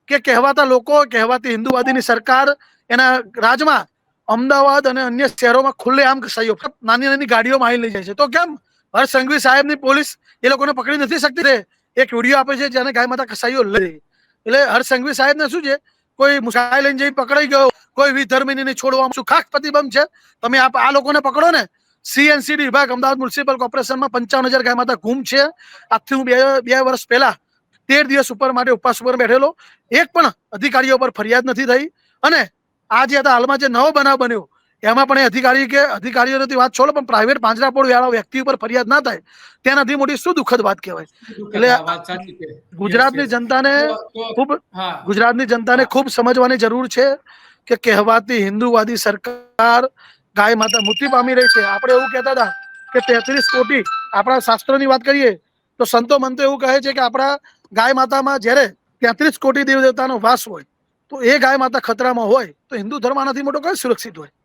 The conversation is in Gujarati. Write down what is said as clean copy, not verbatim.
કે કહેવાતા લોકો, કહેવાતી હિન્દુવાદીની સરકાર એના રાજમાં અમદાવાદ અને અન્ય શહેરોમાં ખુલ્લેઆમ કસાઈઓ નાની નાની ગાડીઓમાં આવી લઈ જાય છે. તો કેમ હર્ષ સંઘવી સાહેબની પોલીસ એ લોકોને પકડી નથી શકતી? એક વિડીયો આપે છે જેને ગાય માતા કસાઈઓ લઈ. એટલે હર્ષ સંઘવી સાહેબને શું છે, કોઈ મુસાઈ લઈને જઈ પકડાઈ ગયો, કોઈ વિધર્મીને નહીં છોડવામાં શું ખાસ પ્રતિબંધ છે? તમે આ લોકોને પકડો ને. સીએનસીડી વિભાગ અમદાવાદ મ્યુનિસિપલ કોર્પોરેશનમાં 55,000 ગાય માતા ગુમ છે. આજથી હું બે વર્ષ પહેલા 13 દિવસ ઉપર માટે ઉપવાસ ઉપર બેઠેલો, એક પણ અધિકારીઓ પર ફરિયાદ નથી થઈ. અને આ જે હાલમાં જે નવો બનાવ બન્યો એમાં પણ અધિકારીઓની વાત છોડો, પણ પ્રાઇવેટ પાંજરાપોળ વાળા વ્યક્તિ ઉપર ફરિયાદ ના થાય તેનાથી મોટી શું દુઃખદ વાત કહેવાય. એટલે ગુજરાતની જનતાને ખૂબ સમજવાની જરૂર છે કે કહેવાતી હિન્દુવાદી સરકાર ગાય માતા મૃત્યુ પામી રહી છે. આપણે એવું કહેતા હતા કે 33 કોટી, આપણા શાસ્ત્રોની વાત કરીએ તો સંતો મંતો એવું કહે છે કે આપણા ગાય માતામાં જ્યારે 33 કોટી દેવ દેવતાનો વાસ હોય તો એ ગાય માતા ખતરામાં હોય તો હિન્દુ ધર્મ આનાથી મોટો કઈ સુરક્ષિત હોય?